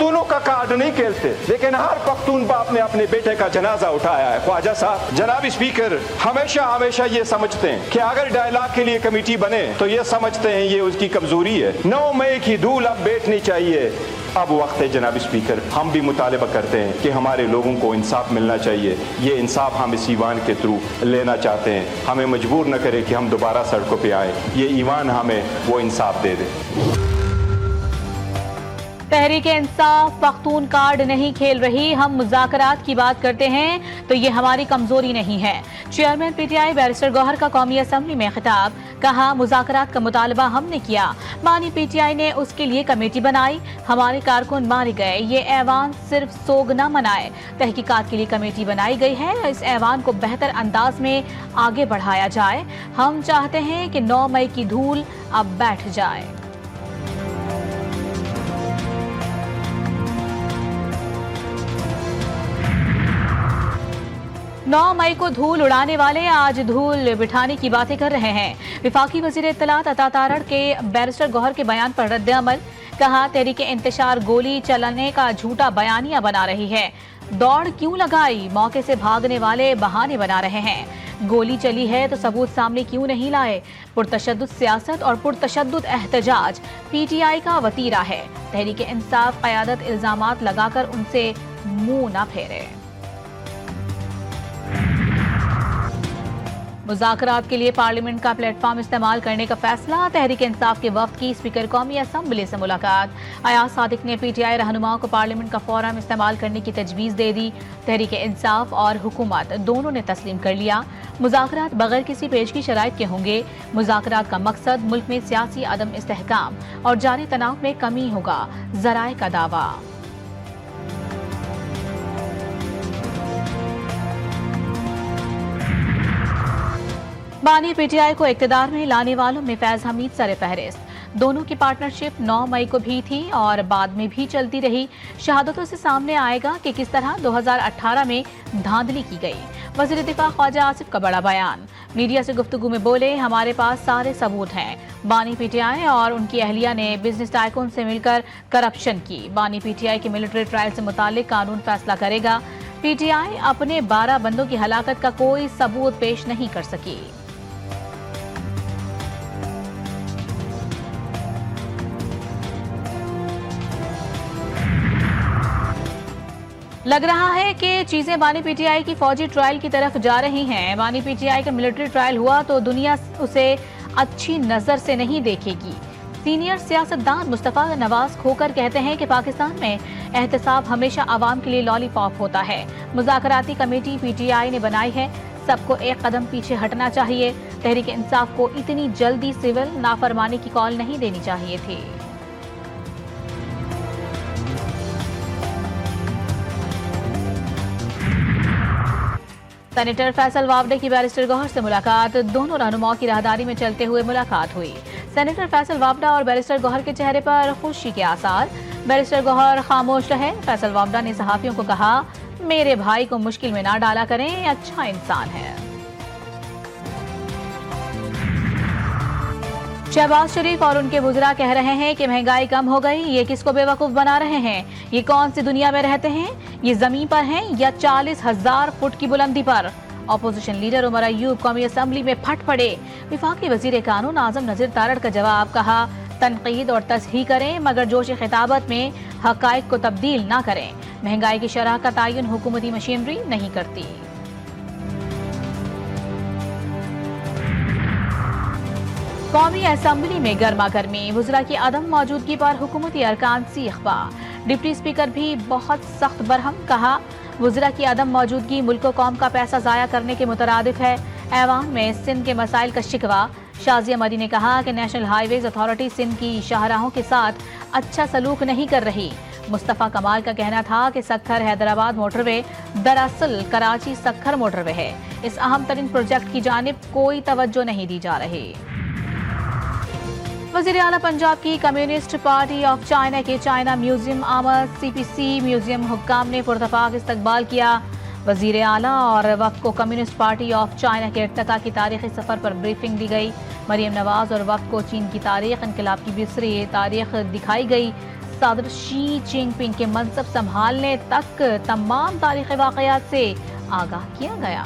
पख्तूनों का कार्ड नहीं खेलते, लेकिन हर पख्तून बाप ने अपने बेटे का जनाजा उठाया है। ख्वाजा साहब, जनाब स्पीकर हमेशा हमेशा ये समझते हैं कि अगर डायलॉग के लिए कमेटी बने तो ये समझते हैं ये उसकी कमजोरी है। 9 मई की धूल अब बैठनी चाहिए। अब वक्त है जनाब स्पीकर, हम भी मुतालबा करते हैं कि हमारे लोगों को इंसाफ मिलना चाहिए। ये इंसाफ हम इस ईवान के थ्रू लेना चाहते हैं। हमें मजबूर न करें कि हम दोबारा सड़कों पे आए। ये ईवान हमें वो इंसाफ दे दे। तहरीक इंसाफ पख्तून कार्ड नहीं खेल रही। हम मुज़ाकरात की बात करते हैं तो ये हमारी कमजोरी नहीं है। चेयरमैन पीटीआई बैरिस्टर गौहर का कौमी असम्बली में खिताब। कहा, मुज़ाकरात का मुतालबा हमने किया, बानी पीटीआई ने उसके लिए कमेटी बनाई, हमारे कारकुन मारे गए। ये ऐवान सिर्फ सोग न मनाए। तहकीकात के लिए कमेटी बनाई गई है। इस ऐवान को बेहतर अंदाज में आगे बढ़ाया जाए। हम चाहते हैं कि 9 मई की धूल अब बैठ जाए। नौ मई को धूल उड़ाने वाले आज धूल बिठाने की बातें कर रहे हैं। विफाकी वजीर इत्तलात अता तारड़ के बैरिस्टर गौहर के बयान पर रद्द अमल। कहा, तहरीक इंतशार गोली चलाने का झूठा बयानिया बना रही है। दौड़ क्यों लगाई? मौके से भागने वाले बहाने बना रहे हैं। गोली चली है तो सबूत सामने क्यों नहीं लाए? पुरतशद्दुद सियासत और पुरतशद्दुद एहतजाज पीटीआई का वतीरा है। तहरीक इंसाफ क़यादत इल्जामात लगाकर उनसे मुंह न फेरे। मुज़ाकरात के लिए पार्लियामेंट का प्लेटफॉर्म इस्तेमाल करने का फैसला। तहरीक इंसाफ के वफ्द की स्पीकर कौमी असम्बली से मुलाकात। अयाज सादिक ने पीटीआई रहनुमाओं को पार्लियामेंट का फोरम इस्तेमाल करने की तजवीज़ दे दी। तहरीक इंसाफ और हुकूमत दोनों ने तस्लीम कर लिया। मुज़ाकरात बगैर किसी पेश की शराइत के होंगे। मुज़ाकरात का मकसद मुल्क में सियासी अदम इस्तेहकाम और जारी तनाव में कमी होगा। ज़राए का दावा। बानी पीटीआई को इक़्तिदार में लाने वालों में फैज हमीद सर फहरिस्त। दोनों की पार्टनरशिप 9 मई को भी थी और बाद में भी चलती रही। शहादतों से सामने आएगा कि किस तरह 2018 में धांधली की गई। वज़ीर दिफा ख्वाजा आसिफ का बड़ा बयान। मीडिया से गुफ्तगू में बोले, हमारे पास सारे सबूत हैं। बानी पीटीआई और उनकी अहलिया ने बिजनेस टाइकून से मिलकर करप्शन की। बानी पीटीआई के मिलिट्री ट्रायल से मुतालिक कानून फैसला करेगा। पीटीआई अपने 12 बंदों की हलाकत का कोई सबूत पेश नहीं कर सकी। लग रहा है कि चीजें बानी पीटीआई की फौजी ट्रायल की तरफ जा रही हैं। बानी पीटीआई का मिलिट्री ट्रायल हुआ तो दुनिया उसे अच्छी नजर से नहीं देखेगी। सीनियर सियासतदान मुस्तफा नवाज खोकर कहते हैं कि पाकिस्तान में एहतसाब हमेशा आवाम के लिए लॉलीपॉप होता है। मुज़ाकराती कमेटी पीटीआई ने बनाई है, सबको एक कदम पीछे हटना चाहिए। तहरीक इंसाफ को इतनी जल्दी सिविल नाफरमानी की कॉल नहीं देनी चाहिए थी। सेनेटर फैसल वावडे की बैरिस्टर गौहर से मुलाकात। दोनों रहनुमाओं की राहदारी में चलते हुए मुलाकात हुई। सेनेटर फैसल वावडा और बैरिस्टर गौहर के चेहरे पर खुशी के आसार। बैरिस्टर गौहर खामोश रहे। फैसल वावडा ने सहाफियों को कहा, मेरे भाई को मुश्किल में ना डाला करें, अच्छा इंसान है। शहबाज शरीफ और उनके वुज़रा कह रहे हैं कि महंगाई कम हो गई। ये किसको बेवकूफ बना रहे हैं? ये कौन सी दुनिया में रहते हैं? ये जमीन पर हैं या 40,000 फुट की बुलंदी पर? अपोजिशन लीडर उमर अयूब कौमी असम्बली में फट पड़े। विफाकी वजीर कानून आजम नज़ीर तारड़ का जवाब। कहा, तनकीद और तस्हीह करें मगर जोश खिताबत में हकायक को तब्दील ना करें। महंगाई की शरह का तयन हुकूमती मशीनरी नहीं करती। कौमी असम्बली में गर्मा गर्मी। वुज़रा की अदम मौजूदगी पर हुकूमती अरकान सीखबा। डिप्टी स्पीकर भी बहुत सख्त बरहम। कहा, वुज़रा की अदम मौजूदगी मुल्क कौम का पैसा ज़ाया करने के मुतरादिफ है। ऐवान में सिंध के मसाइल का शिकवा। शाजिया मदी ने कहा कि नेशनल हाईवेज अथॉरिटी सिंध की शाहराहों के साथ अच्छा सलूक नहीं कर रही। मुस्तफ़ा कमाल का कहना था कि सक्खर हैदराबाद मोटरवे दरअसल कराची सक्खर मोटरवे है। इस अहम तरीन प्रोजेक्ट की जानिब कोई तवज्जो नहीं दी जा रही। वज़ीर आला पंजाब की कम्युनिस्ट पार्टी ऑफ चाइना के चाइना म्यूजियम आमद। CPC म्यूजियम हुक्काम ने पुरतफाक इस्तकबाल किया। वज़ीर आला और वफ़द को कम्युनिस्ट पार्टी ऑफ चाइना के इर्तिका की तारीखी सफ़र पर ब्रीफिंग दी गई। मरियम नवाज और वफ़द को चीन की तारीख, इनकलाब की बिसरी तारीख दिखाई गई। सदर शी जिनपिंग के मनसब संभालने तक तमाम तारीखी वाकयात से आगाह किया गया।